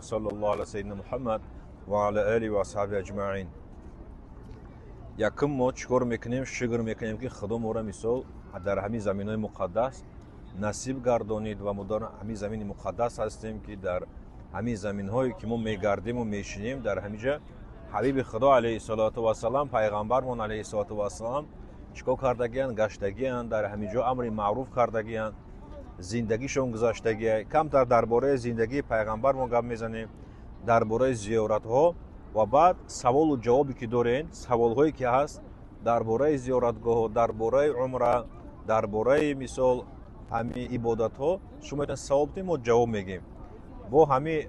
Sallallahu aleyhi ve sellem Muhammed ve ala alihi ve ashabi ecma'in. Yakın mo çikor mekanım, şıgır mekanım ki xudum ora misal در همین زمین‌های مقدس نصیب گردانید و ما در همین زمین مقدس هستیم که در همین زمین‌هایی که ما می‌گردیم و می‌شینیم در همینجا حبیب خدا علیه السلام پیغمبرمون علیه السلام چیکار کردگیان گشتگیان در همینجا امر معروف کردگیان زندگیشون گذاشتگی کمتر درباره زندگی پیغمبرمون گپ میزنیم درباره زیارت‌ها و بعد سوال و جوابی که دارین سوال‌هایی که هست درباره زیارتگاه درباره عمره درباره مثال همین عبادت‌ها شما این سوال بدین ما جواب میگیم با همین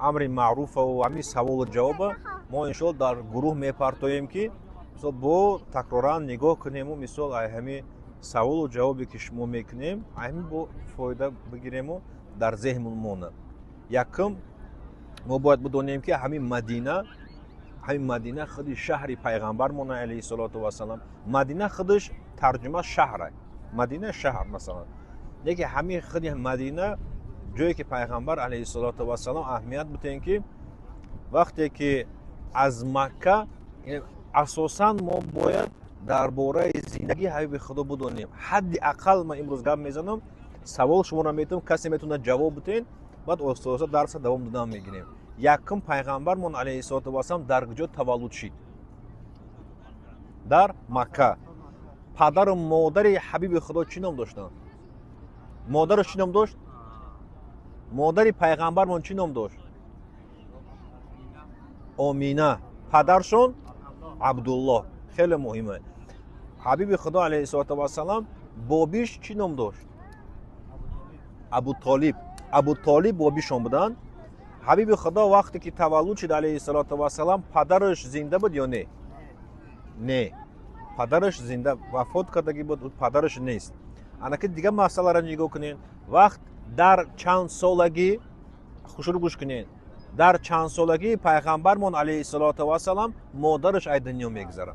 امر معروف و همین سوال و جواب ما ان شاء الله در گروه میپرتویم که مثلا با تکرارا نگاه کنیم و مثال همین سوال و جوابی که شما میکنیم همین با فایده بگیریم و در ذهنمون مونه یکم ما باید بدونیم که همین مدینه خودی شهر پیغمبرمون علیه السلام مدینه خودش ترجمه شهره مدینه شهر مثلا دیگه همین خودی مدینه جایی که پیغمبر علیه السلام اهمیت بتین که وقتی که از مکه اساسا ما باید درباره زندگی حبیب خدا بدونیم حد اقل من امروز گپ میزنم سوال شما را میتونم کسی میتونه جواب بدین بعد استاد درس دوام دادن میگیریم یکم پیغمبرمون علیه السلام در کجا تولد شد در مکه پدر و مادر حبیب خدا چی نام داشتن مادرش چی نام داشت مادر پیغمبرمون چی نام داشت آمینه پدرشون عبدالله خیلی مهمه حبیب خدا علیه السلام بابیش چی نام داشت ابو طالب بابیشون بودن حبیب خدا وقتی که تولد شد علیه السلام پدرش زنده بود یا نه نه پدرش زنده وفات کردگی بود پدرش نیست انا که دیگه مسئله را نگاه کنین وقت در چند سالگی خوشو گوش کنین در چند سالگی پیغمبرمون علیه السلام مادرش ای دنیا میگذره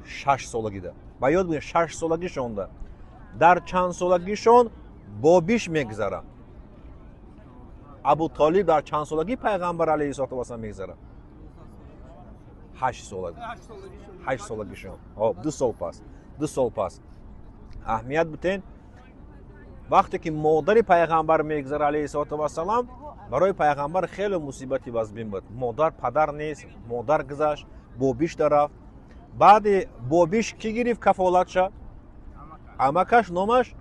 6 سالگی ده با یاد بگیر 6 سالگیشون ده در چند سالگیشون بابیش میگذره ابو طالب در چند سالگی پیغمبر علیه السلام میگذره 8 سالگیشون 2 سال پس اهمیت بتین وقتی که مادر پیغمبر میگذره علیه السلام برای پیغمبر خیلی مصیبتی وزبین بود مادر پدر نیست مادر گذشت بابیش رفت بعد بابیش کی گرفت کفالت شد امکش نامش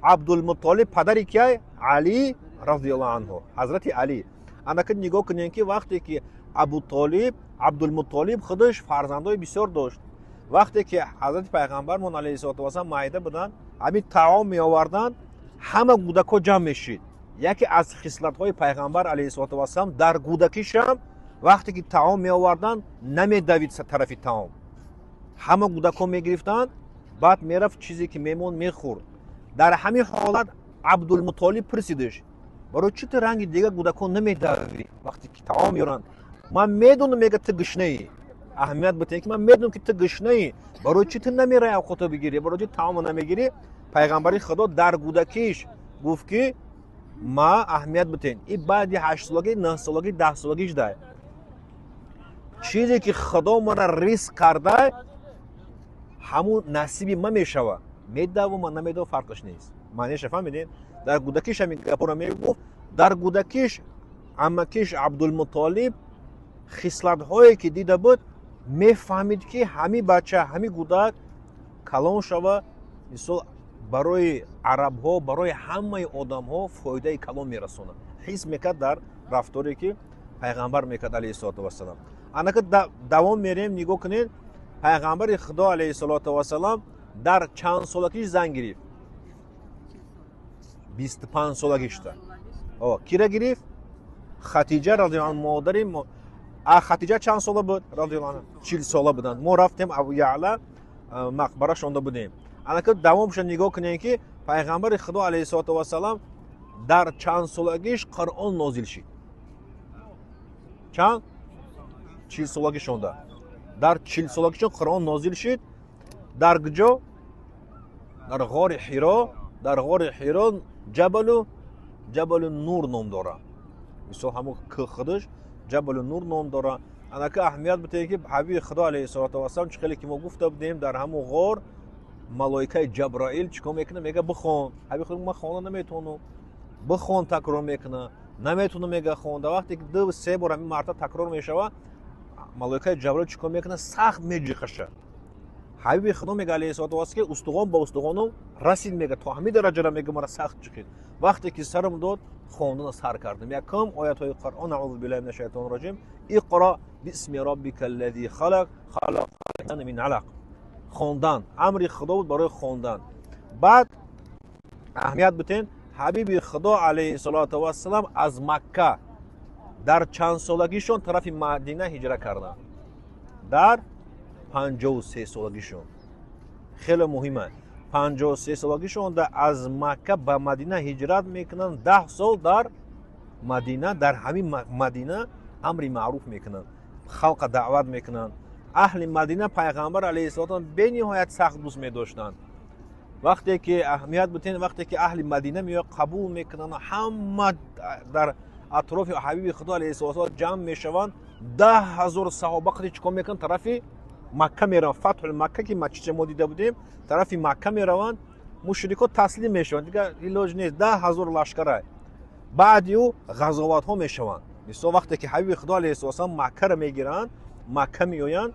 عبدالمطلب پدری که علی رضی الله عنه حضرت علی انا که نگاه کنین که وقتی که ابو طالب عبدالمطلب خودش فرزندای بسیار داشت وقتی که حضرت پیغمبرمون علیه السلام مایده بودن همین طعام می آوردن همه کودکا جمع میشید یکی از خصلت‌های پیغمبر علیه السلام در کودکیش هم وقتی که طعام می آوردن نمیدوید طرف طعام همه کودکا میگرفتن بعد میرفت چیزی که میمون میخورد در همین حالت عبدالمطلب پرسیدش برای چی تو رنگ دیگه کودکا نمیدوی وقتی که طعام میارن من میدونم میگه تو گشنه ای اهمیت بده که من میدونم که تو گشنه ای برای چی تو نمیری اوقاتو بگیری برای چی طعام نمیگیری پیغمبر خدا در کودکیش گفت که ما اهمیت بده این بعد 8 سالگی 9 سالگی 10 سالگیش ده چیزی که خدا ما را ریسک کرده همون نصیبی ما میشوه میده و من نمیده فرقش نیست معنیش فهمیدین در کودکیش همین گپا میگفت در کودکیش عمکیش عبدالمطلب خصلت هایی که دیده بود میفهمید که همین بچه همین کودک کلان شوه مثلا برای عرب ها برای همه آدم ها فایده کلان میرسونه حس میکرد در رفتاری که پیغمبر میکرد علیه السلام انا که دوام میریم نگاه کنید پیغمبر خدا علیه السلام در چند سالگیش زن گرفت 25 سالگیش ده کی را گرفت خدیجه رضی الله عنها مادر خدیجه چند ساله بود رضی الله عنها 40 ساله بودن ما رفتیم ابو یعلا مقبره شونده بودیم انا که دوامش نگاه کنین که پیغمبر خدا علیه السلام در چند سالگیش قرآن نازل شد چند 40 سالگی شونده در 40 سالگیش قرآن نازل شد در کجا در غار حرا дар ғори Ҳиро ҷабалу Нур ном дора. Мисол ҳамон худаш ҷабалу Нур ном дора. анака аҳамият битае ки ҳабиби худо алайҳиссалоту вассалам чӣ хеле ки мо гуфта будем дар ҳамон ғор малоикаи Ҷаброил чӣ кор мекуна? Мега бихон. ҳабиби худо ман хонда наметавонам. бихон такрор мекуна. Наметавонам мега хонда. вақте ки 2-3 бор ҳамин марта такрор мешава, малоикаи Ҷаброил чӣ кор мекуна? Сахт меҷиқаша. ҳабиби худо мега алайҳиссалоту вассалам ки устуғон ба устуғонам расид, мега то ҳамин дараҷара мега мара сахт ҷиқид. вақте ки сарам дод хондана сар кардам. якум оятҳои Қуръон. аъузу биллаҳи минаш шайтонир роҷим. иқро бисми роббика аллазӣ халақ халақал инсана мин алақ. хондан амри худо буд барои хондан. баъд аҳамият битен ҳабиби худо алайҳиссалоту вассалам аз Макка дар чанд солагишон тарафи Мадина ҳиҷра карданд? дар 53 солагишон. хеле муҳим аст. 53 солагишон аз Макка ба Мадина ҳиҷрат мекунанд. 10 сол дар Мадина, дар ҳамин Мадина амри маъруф мекунанд, халқа даъват мекунанд. аҳли Мадина пайғамбар алайҳиссалом бениҳоят сахт дӯст медоштанд. вақте ки аҳамият бутен, вақте ки аҳли Мадина меояд қабул мекунанд, ҳама дар атрофи ҳабиби худо алайҳиссалом ҷамъ мешаванд. 10,000 саҳоба қади чӣ кор мекунанд? тарафи Макка мераванд. фатҳул Макка ки чизе мо дида будем, тарафи Макка мераванд. мушрико таслим мешаванд, дигар илоҷ нест. 10,000 лашкара. баъди ӯ ғазоватҳо мешаванд. мисол вақте ки ҳабиби худо алайҳиссалом Маккаро мегиранд, Макка меоянд,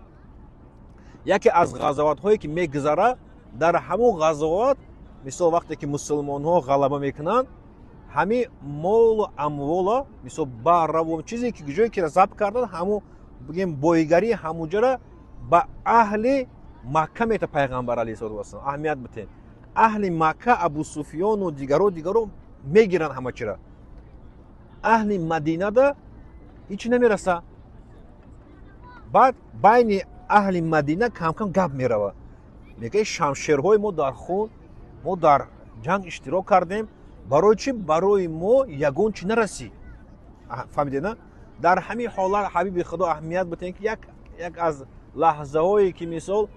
яке аз ғазоватҳое ки мегузара, дар ҳамон ғазоват мисол вақте ки мусулмонҳо ғалаба мекунанд, ҳамин молу амвола, мисол барравом чизе ки ҷое ки забт карданд, ҳамон бигем бойгарӣ ҳамунҷара ба аҳли Макка мета пайғамбар алайҳиссалоту вассалам. аҳамият битен, аҳли Макка Абу Суфёну дигаро мегиранд ҳама чира. аҳли Мадинада ҳеҷ намераса. баъд байни аҳли Мадина кам-кам гап мерава. мегӯяд шамшерҳои мо дар хун, мо дар ҷанг иштирок кардем, барои чӣ? барои мо ягон чӣ нарасӣ. фаҳмидена? дар ҳамин ҳолат ҳабиби худо аҳамият битен ки як аз лаҳзаҳое ки мисол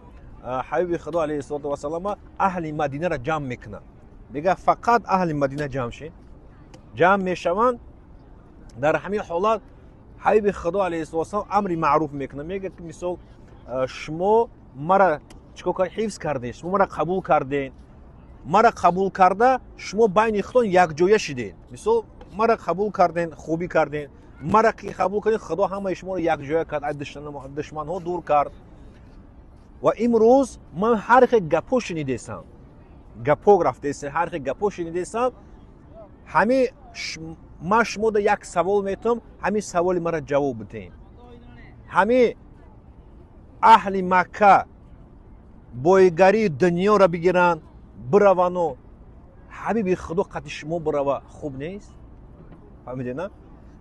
ҳабиби худо алайҳиссалоту вассалам аҳли Мадинаро ҷамъ мекунад. мега фақат аҳли Мадина ҷамъ шед. ҷамъ мешаванд. дар ҳамин ҳолат ҳабиби худо алайҳиссалоту вассалам амри маъруф мекунад. мега ки мисол шумо мара чӣ кор ҳифз кардед, шумо мара қабул кардед. мара қабул карда шумо байни худон якҷоя шидед. мисол мара қабул кардед, хубӣ кардед. мара ки қабул кардед, худо ҳамаи шуморо якҷоя кард, аз душманҳо дур кард. ва имрӯз ман ҳар хел гапҳо шунидесам. гапҳо рафтесам, ҳар хел гапҳо шунидесам. ҳамин ман шумода як савол метавам, ҳамин саволи мара ҷавоб бидем. ҳамин аҳли Макка бойгарии дунёро бигиранд, биравану ҳабиби худо қадди шумо бирава хуб нест? фаҳмидена?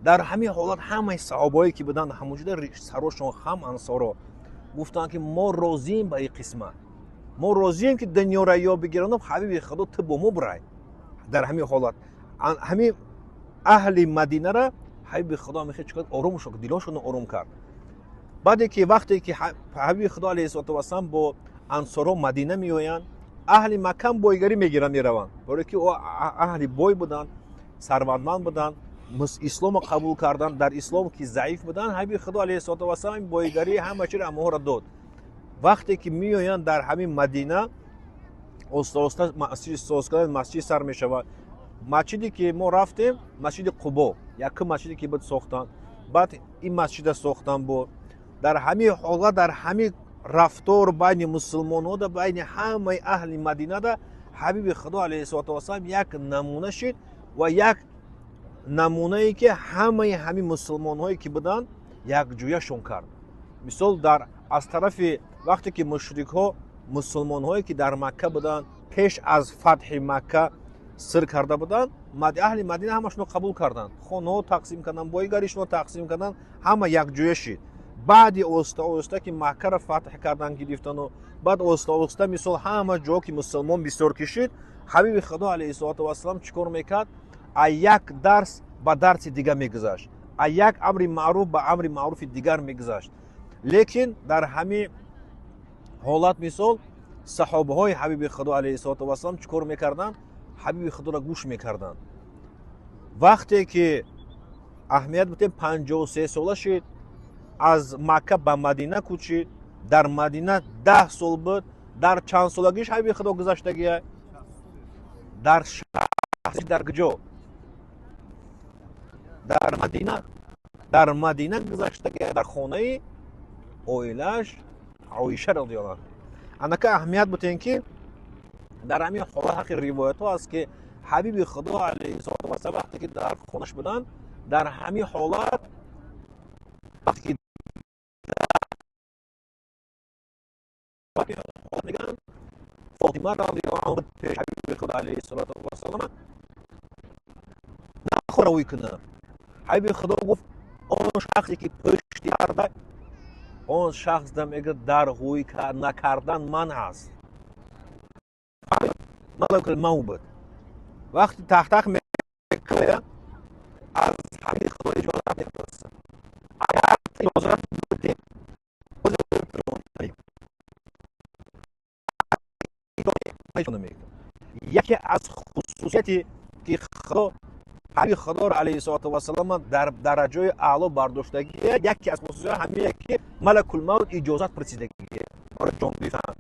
дар ҳамин ҳолат ҳамаи саҳобое ки буданд ҳамунҷода сарошон хам ансоро гуфтанд ки мо розием ба ин қисмат. мо розием ки дунёро ё бигиранам, ҳабиби худо ту бо мо бирай. дар ҳамин ҳолат ҳамин аҳли Мадинара ҳабиби худо мехоҳад чӣ кард? ором шуд, дилошонро ором кард. баъде ки вақте ки ҳабиби худо алайҳиссалоту вассалам бо ансоро Мадина меоянд, аҳли Макка бойгарӣ мегиранд, мераванд. барое ки аҳли бой буданд, сарватманд буданд, исломро қабул карданд, дар ислом ки заиф буданд, ҳабиби худо алайҳиссалоту вассалам бойгарӣ ҳама чиро амоҳоро дод. вақте ки меоянд дар ҳамин Мадина, оста масҷиди соз кардан масҷид сар мешавад. масҷиде ки мо рафтем, масҷиди Қубо, якум масҷиде ки буд сохтанд. баъд ин масҷида сохтан буд. дар ҳамин ҳолат, дар ҳамин рафтор байни мусулмонҳода, байни ҳамаи аҳли Мадинада ҳабиби худо алайҳиссалоту вассалам як намуна шид ва як намунае ки ҳамаи ҳамин мусулмонҳое ки буданд якҷояшон кард. мисол дар аз тарафи вақте ки мушрикҳо мусулмонҳое ки дар Макка буданд, пеш аз фатҳи Макка сир карда буданд, аҳли Мадина ҳамашонро қабул карданд. хонаҳо тақсим карданд, бойгаришонро тақсим карданд, ҳама якҷоя шид. баъди оста оста ки Маккаро фатҳ кардан гирифтану баъд оста оста мисол ҳама ҷо ки мусулмон бисёр кишид, ҳабиби худо алайҳиссалоту вассалам чӣ кор мекард? а як дарс ба дарси дигар мегузашт, а як амри маъруф ба амри маъруфи дигар мегузашт. лекин дар ҳамин ҳолат мисол саҳобаҳои ҳабиби худо алайҳиссалоту вассалам чӣ кор мекарданд? ҳабиби худоро гӯш мекарданд. вақте ки аҳамият бутем 53 сола шид, аз Макка ба Мадина кӯчид, дар Мадина 10 сол буд. дар чанд солагиш ҳабиби худо гузаштагия? дар шаҳри дар куҷо? дар Мадина гузаштагия, дар хонаи оилааш Оиша радиаллоҳу анҳа. анака аҳамият бутем ки дар ҳамин ҳолат ҳаққи ривоятҳо аст ки ҳабиби худо алайҳиссалоту вассалом вақте ки дар хонаш буданд, дар ҳамин ҳолат вақте ки мегӯянд фотима радиаллоҳу анҳа пеш ҳабиби худо алайҳиссалоту вассалом нахӯравӣ кунад. ҳабиби худо гуфт он шахсе ки пушти карда, он шахс дар ҳӯй накардан ман ҳаст. ман буд. вақти тахтах мекӯяд, аз ҳабиби худо иҷозат мепурсад. агар иҷозат будем яке аз хусусияти ки худо ҳабиби худоро алайҳиссалоту вассалом дар дараҷаи аъло бардоштагия, яке аз хусусият ҳамие ки малакул мавт иҷозат пурсидагия. ора ҷон бифаҳм.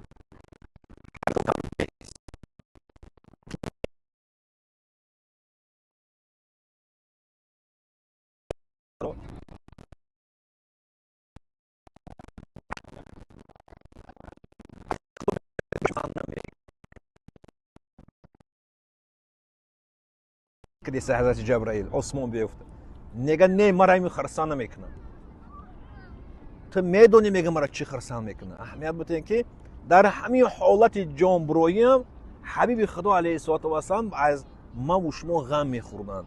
кадиса ҳазрати ҷабраил осмон беёфта. Нега не мара ин харсан намекунам. ту медонӣ мега мара чӣ харсан мекунам. аҳамият бутем ки дар ҳамин ҳолати ҷонбурӯям ҳабиби худо алайҳиссалоту вассалам аз маву шумо ғам мехӯрданд.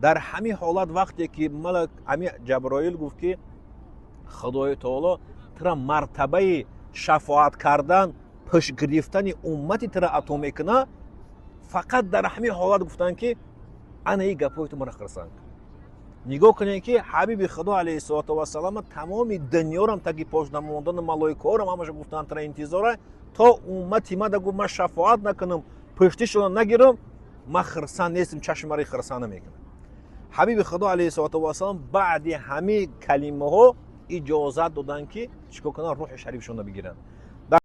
дар ҳамин ҳолат вақте ки малак ҳамин ҷаброил гуфт ки худои таоло тира мартабаи шафоат кардан, пӯш гирифтани уммати тира ато мекунад, фақат дар ҳамин ҳолат гуфтанд ки ана и гапҳои ту мара харсан. нигоҳ кунед ки ҳабиби худо алайҳиссалоту вассалам тамоми дунёрам таги пош намондани малоикаҳорам ҳамаша гуфтанд тира интизора то уммати ма дагӯ ма шафоат накунам, пӯштишро нагирам, ма хирсан нестам, чашми маро хирсан намекунам. ҳабиби худо алайҳиссалоту вассалам баъди ҳамин калимаҳо иҷозат доданд ки чикор кунанд, рӯҳи шарифшона бигиранд.